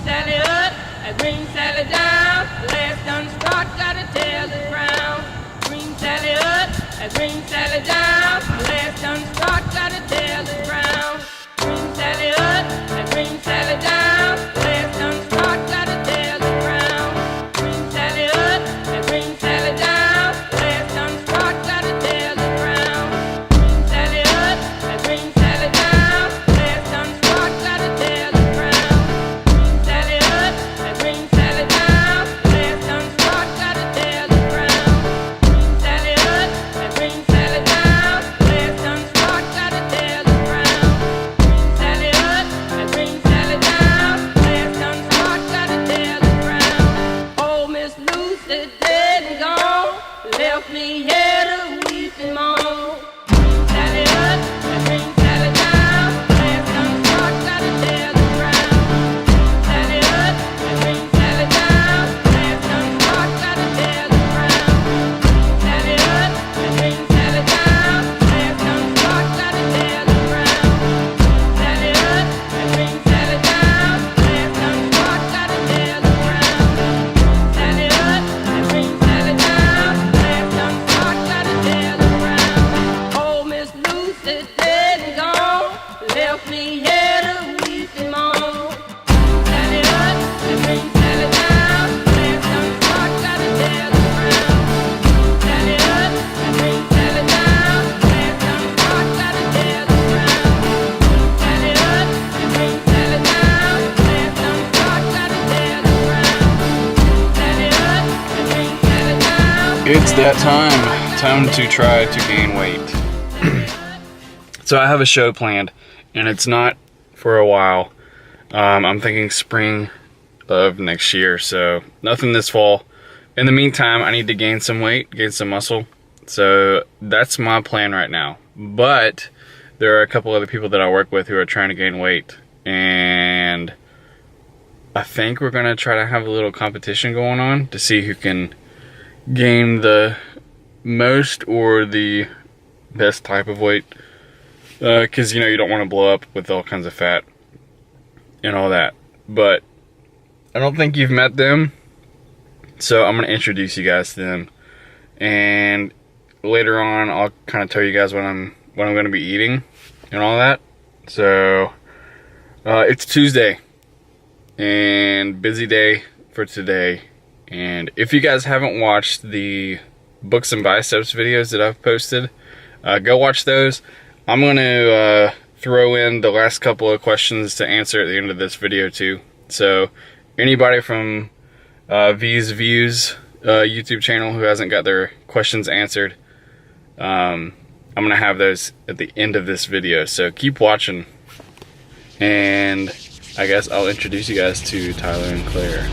Sally up, green Sally down. Last done start, gotta tell the ground. Green Sally up, green Sally down. Last done start, gotta tell the ground. Green Sally up, green Sally down. Last done start, gotta tell the ground. Green Sally up, green Sally down. Last done start, gotta tell the ground. Green Sally up, green Sally down. Last done start, gotta tell the ground. Green Sally up, green Sally down. Last done start, gotta tell the ground. Green Sally up, green Sally down. Last done start, gotta tell the ground. Green Sally up, green Sally down. Last done start, gotta tell the ground. Oh, Miss Lucy dead and gone, left me here to weep and moan. Green Sally up, green Sally down. Last done start, gotta tell the ground. Green Sally up, green Sally down. Last done start, gotta tell the ground. Green Sally up, green Sally down. Last done start, gotta tell the ground. Green Sally up, green Sally down. Last done start, gotta tell the ground. Green Sally up, green Sally down. Last done start, gotta tell the ground. Oh, Miss Lucy dead and gone, left me here to weep and moan. Green Sally up, green Sally down. Last done start, gotta tell the ground. Green Sally up, green Sally down. Last done start, gotta tell the ground. Green Sally up, green Sally down. Last done start, gotta tell the ground. Green Sally up, green Sally down. It's that time to try to gain weight. So I have a show planned, and it's not for a while. I'm thinking spring of next year, so nothing this fall. In the meantime, I need to gain some weight, gain some muscle. So that's my plan right now. But there are a couple other people that I work with who are trying to gain weight, and I think we're gonna try to have a little competition going on to see who can gain the most or the best type of weight. Because you know, you don't want to blow up with all kinds of fat and all that. But I don't think you've met them, so I'm gonna introduce you guys to them, and later on I'll kind of tell you guys what I'm gonna be eating and all that. So it's Tuesday and busy day for today. And if you guys haven't watched the Books and Biceps videos that I've posted, go watch those. I'm going to throw in the last couple of questions to answer at the end of this video too. So anybody from V's Views YouTube channel who hasn't got their questions answered, I'm going to have those at the end of this video. So keep watching, and I guess I'll introduce you guys to Tyler and Claire.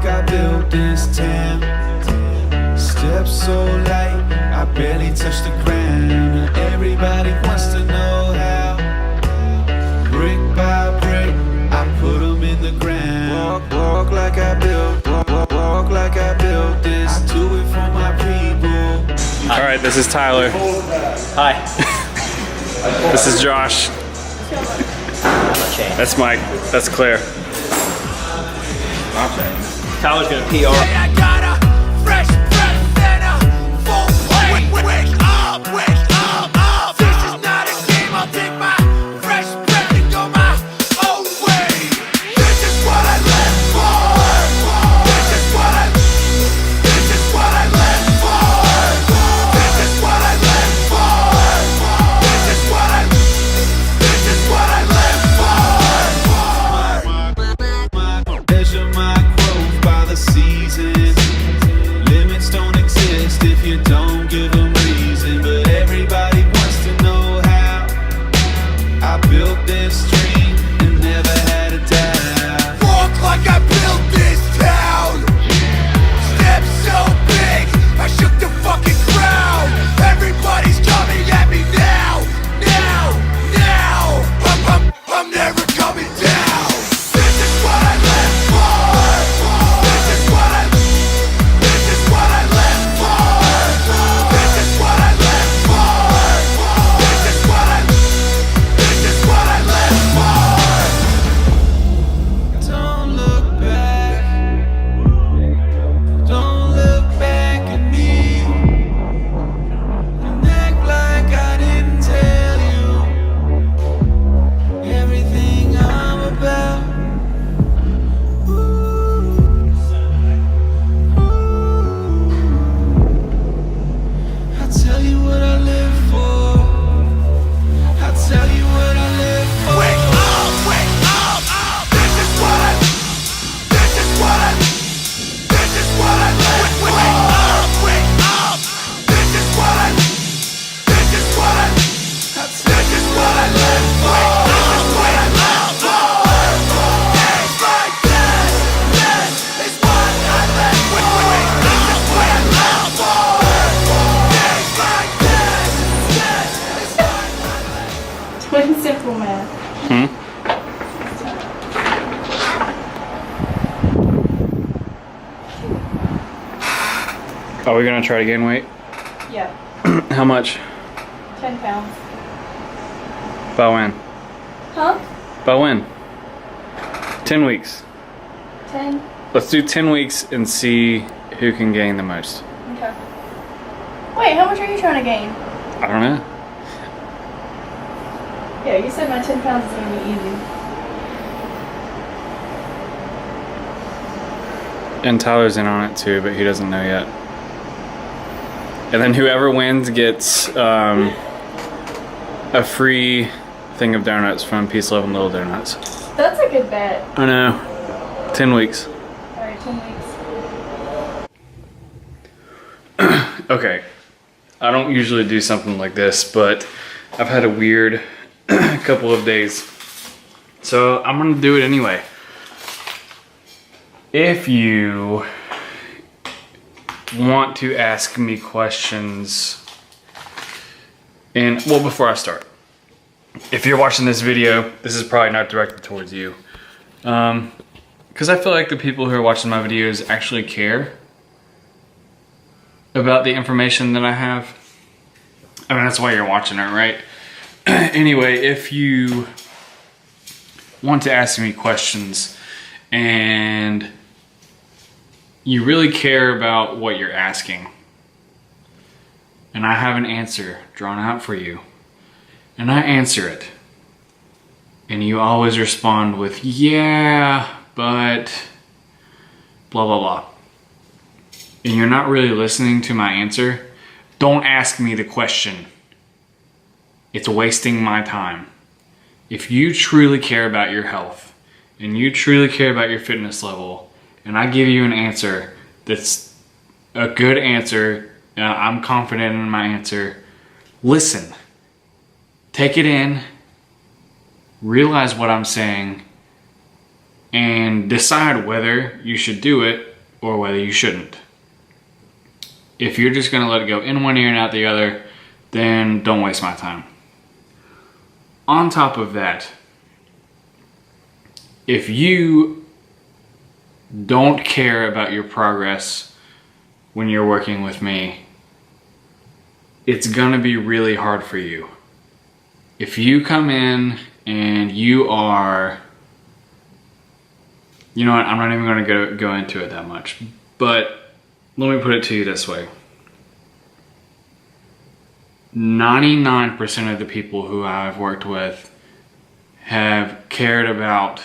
I built this town. Steps so light, I barely touch the ground. Everybody wants to know how. Brick by brick, I put them in the ground. Walk like I built, walk like I built this. I do it for my people. All right, this is Tyler. Hi. This is Josh. That's Mike. That's Claire. Tyler's gonna PR. I got a fresh breath and a full plate. Wake up, up. This is not a game, I'll take my fresh breath and go my own way. This is what I live for. This is what I live for. This is what I live for. This is what I live for. Measure my growth by the seasons. Are we gonna try to gain weight? Yeah, How much? 10 pounds. By when? Huh? By when? 10 weeks. 10? Let's do 10 weeks and see who can gain the most. Okay. Wait, how much are you trying to gain? I don't know. Yeah, you said my 10 pounds is going to be easy. And Tyler's in on it too, but he doesn't know yet. And then whoever wins gets a free thing of donuts from Peace, Love, and Little Donuts. That's a good bet. I know. 10 weeks. Alright, 10 weeks. Okay. I don't usually do something like this, but I've had a weird couple of days. So I'm gonna do it anyway. If you want to ask me questions, and well, before I start, if you're watching this video, this is probably not directed towards you. Because I feel like the people who are watching my videos actually care about the information that I have. I mean, that's why you're watching it, right? Anyway, if you want to ask me questions and you really care about what you're asking, and I have an answer drawn out for you, and I answer it, and you always respond with, yeah, but blah, blah, blah, and you're not really listening to my answer, don't ask me the question. It's wasting my time. If you truly care about your health, and you truly care about your fitness level, and I give you an answer that's a good answer, I'm confident in my answer, listen. Take it in, realize what I'm saying, and decide whether you should do it or whether you shouldn't. If you're just gonna let it go in one ear and out the other, then don't waste my time. On top of that, if you don't care about your progress when you're working with me, it's gonna be really hard for you. If you come in and you are, you know what, I'm not even gonna go into it that much, but let me put it to you this way. 99% of the people who I've worked with have cared about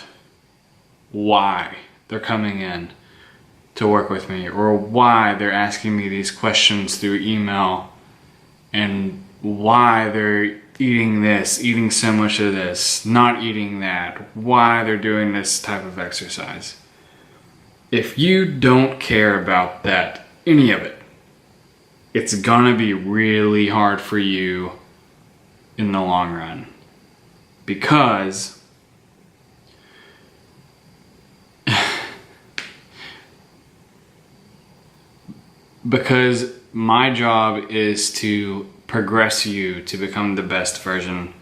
why they're coming in to work with me, or why they're asking me these questions through email, and why they're eating this, eating so much of this, not eating that, why they're doing this type of exercise. If you don't care about that, any of it, it's gonna be really hard for you in the long run, because my job is to progress you to become the best version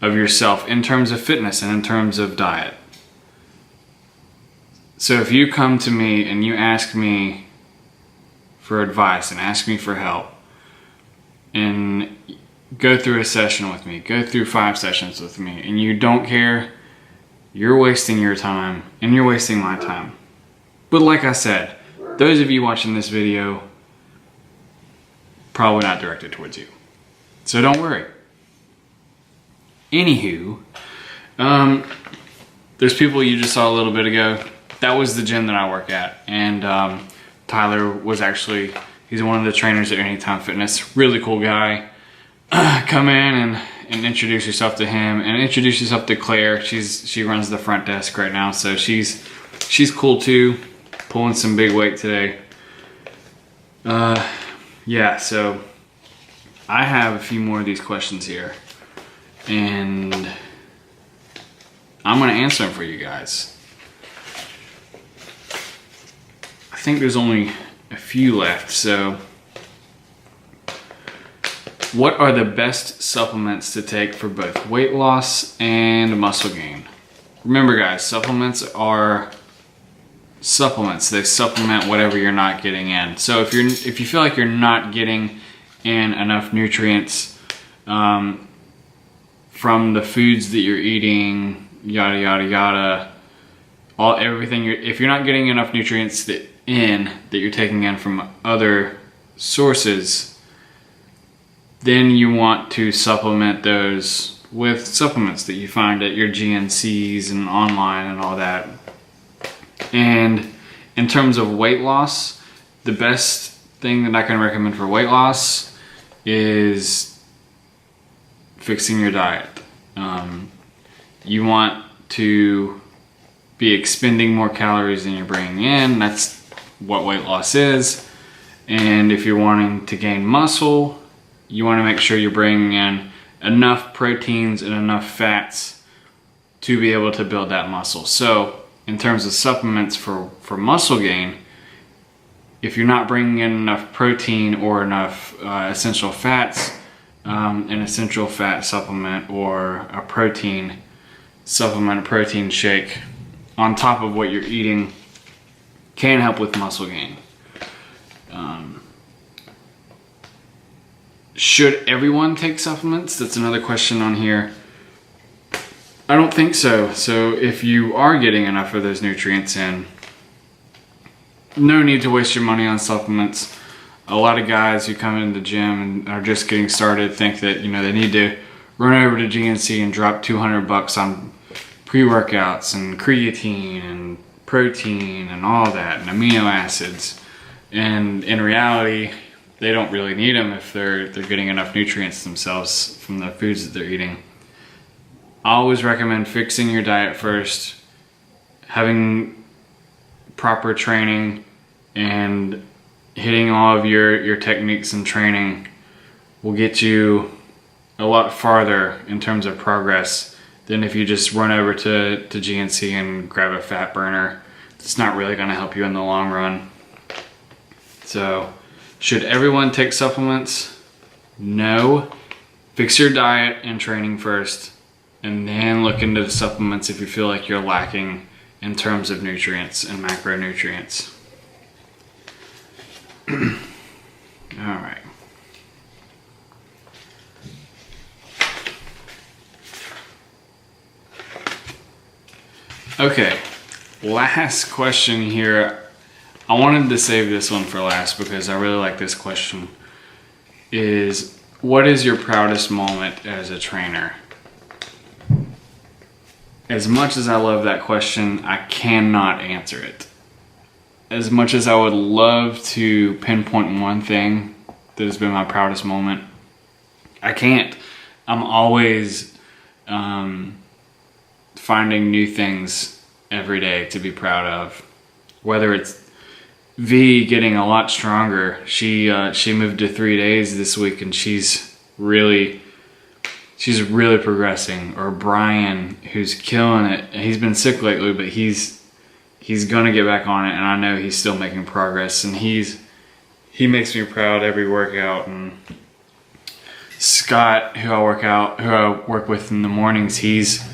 of yourself in terms of fitness and in terms of diet. So if you come to me and you ask me for advice and ask me for help and go through a session with me, go through 5 sessions with me, and you don't care, you're wasting your time and you're wasting my time. But like I said, those of you watching this video, probably not directed towards you. So don't worry. Anywho, there's people you just saw a little bit ago. That was the gym that I work at. And Tyler was actually, he's one of the trainers at Anytime Fitness. Really cool guy. Come in and introduce yourself to him, and introduce yourself to Claire. She runs the front desk right now, so she's cool too, pulling some big weight today. Yeah, so I have a few more of these questions here, and I'm gonna answer them for you guys. I think there's only a few left, so what are the best supplements to take for both weight loss and muscle gain? Remember guys, supplements are supplements. They supplement whatever you're not getting in. So if you feel like you're not getting in enough nutrients from the foods that you're eating, yada yada yada, everything, if you're not getting enough nutrients that you're taking in from other sources, then you want to supplement those with supplements that you find at your GNCs and online and all that. And in terms of weight loss, the best thing that I can recommend for weight loss is fixing your diet. You want to be expending more calories than you're bringing in. That's what weight loss is. And if you're wanting to gain muscle, you want to make sure you're bringing in enough proteins and enough fats to be able to build that muscle. So in terms of supplements for muscle gain, if you're not bringing in enough protein or enough essential fats, an essential fat supplement or a protein supplement, a protein shake on top of what you're eating can help with muscle gain. Should everyone take supplements? That's another question on here. I don't think so. So if you are getting enough of those nutrients in, no need to waste your money on supplements. A lot of guys who come into the gym and are just getting started think that, you know, they need to run over to GNC and drop $200 on pre-workouts and creatine and protein and all that and amino acids. And in reality, they don't really need them if they're getting enough nutrients themselves from the foods that they're eating. I always recommend fixing your diet first, having proper training, and hitting all of your techniques and training will get you a lot farther in terms of progress than if you just run over to GNC and grab a fat burner. It's not really going to help you in the long run. So, should everyone take supplements? No. Fix your diet and training first, and then look into the supplements if you feel like you're lacking in terms of nutrients and macronutrients. All right. Okay, last question here. I wanted to save this one for last because I really like this question. Is, what is your proudest moment as a trainer? As much as I love that question, I cannot answer it. As much as I would love to pinpoint one thing that has been my proudest moment, I can't. I'm always finding new things every day to be proud of. Whether it's V getting a lot stronger. She moved to 3 days this week and she's really progressing. Or Brian, who's killing it. He's been sick lately, but he's gonna get back on it, and I know he's still making progress, and he makes me proud every workout. And Scott, who I work with in the mornings, he's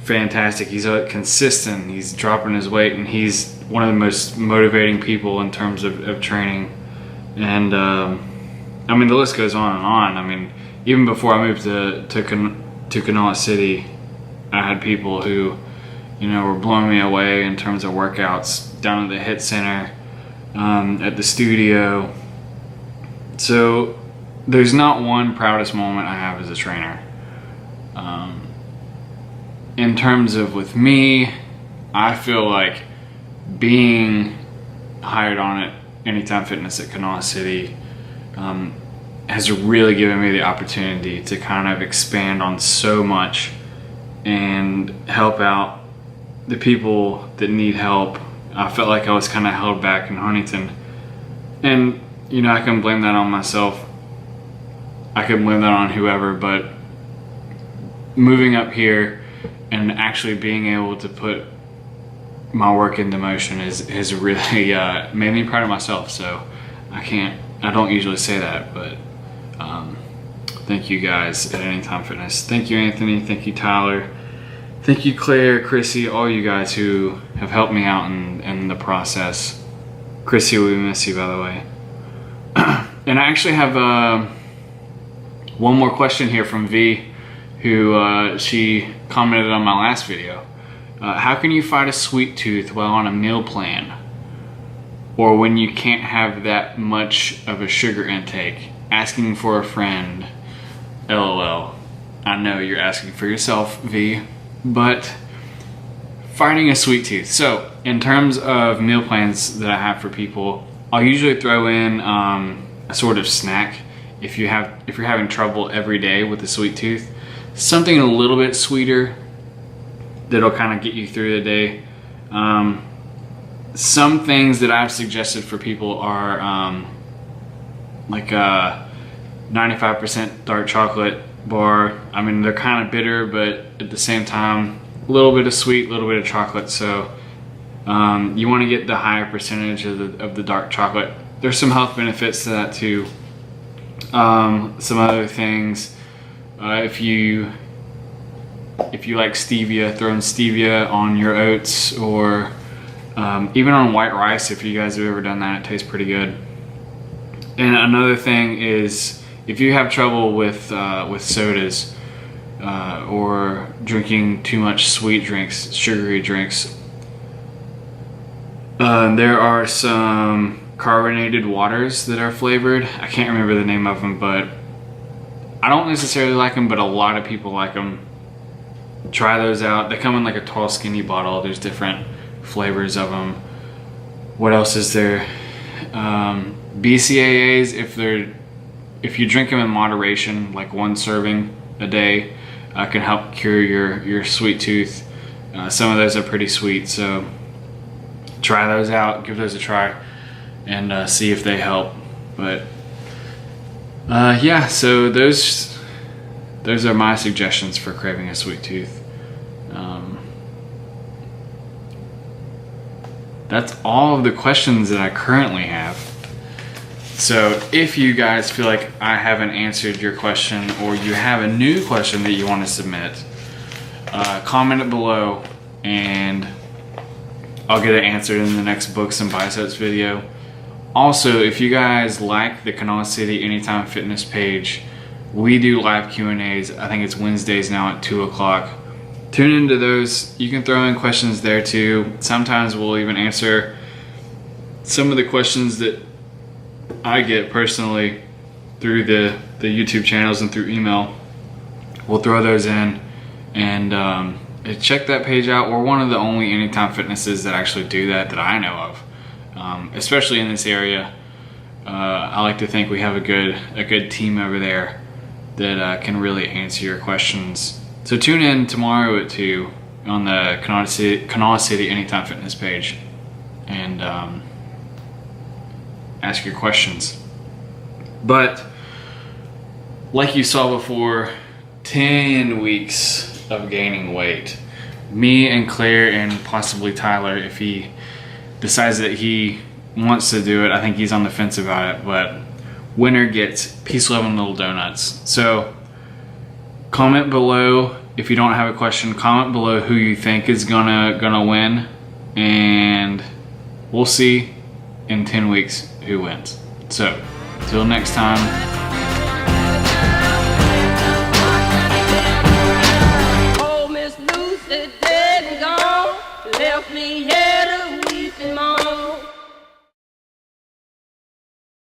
fantastic. He's consistent. He's dropping his weight, and he's one of the most motivating people in terms of training. And I mean, the list goes on and on. I mean, even before I moved to Kanawha City, I had people who, you know, were blowing me away in terms of workouts down at the HIIT center, at the studio. So there's not one proudest moment I have as a trainer. In terms of with me, I feel like being hired on at Anytime Fitness at Kanawha City has really given me the opportunity to kind of expand on so much and help out the people that need help. I felt like I was kind of held back in Huntington, and you know, I can blame that on myself, I could blame that on whoever, but moving up here and actually being able to put my work into motion has really made me proud of myself. So I don't usually say that, but thank you guys at Anytime Fitness. Thank you, Anthony. Thank you, Tyler. Thank you, Claire, Chrissy, all you guys who have helped me out in the process. Chrissy, we miss you, by the way. And I actually have one more question here from V, who she commented on my last video. How can you fight a sweet tooth while on a meal plan? Or when you can't have that much of a sugar intake? Asking for a friend. LOL. I know you're asking for yourself, V, but fighting a sweet tooth. So, in terms of meal plans that I have for people, I'll usually throw in a sort of snack if you're having trouble every day with a sweet tooth. Something a little bit sweeter that'll kind of get you through the day. Some things that I've suggested for people are like a 95% dark chocolate bar. I mean, they're kind of bitter, but at the same time, a little bit of sweet, a little bit of chocolate. So you want to get the higher percentage of the dark chocolate. There's some health benefits to that too. Some other things, if you like stevia, throw in stevia on your oats, or even on white rice. If you guys have ever done that, it tastes pretty good. And another thing is, if you have trouble with sodas or drinking too much sweet drinks, sugary drinks, there are some carbonated waters that are flavored. I can't remember the name of them, but I don't necessarily like them, but a lot of people like them. Try those out. They come in like a tall, skinny bottle. There's different flavors of them. What else is there? BCAAs, if you drink them in moderation, like one serving a day, can help cure your sweet tooth. Some of those are pretty sweet, so try those out, give those a try, and see if they help. But yeah, so those are my suggestions for craving a sweet tooth. That's all of the questions that I currently have. So if you guys feel like I haven't answered your question, or you have a new question that you want to submit, comment it below and I'll get it answered in the next Books and Biceps video. Also, if you guys like the Kanawha City Anytime Fitness page, we do live Q&As. I think it's Wednesdays now at 2 o'clock. Tune into those. You can throw in questions there too. Sometimes we'll even answer some of the questions that I get personally through the YouTube channels and through email. We'll throw those in, and check that page out. We're one of the only Anytime Fitnesses that actually do that I know of, especially in this area. I like to think we have a good team over there that can really answer your questions. So tune in tomorrow at 2 on the Kanawha City Anytime Fitness page, and ask your questions. But like you saw before, 10 weeks of gaining weight. Me and Claire and possibly Tyler, if he decides that he wants to do it. I think he's on the fence about it, but winner gets Peace, Love, and Little Donuts. So comment below if you don't have a question. Comment below who you think is gonna win, and we'll see in 10 weeks who wins. So till next time. Oh, Miss Lucy dead and gone, left me here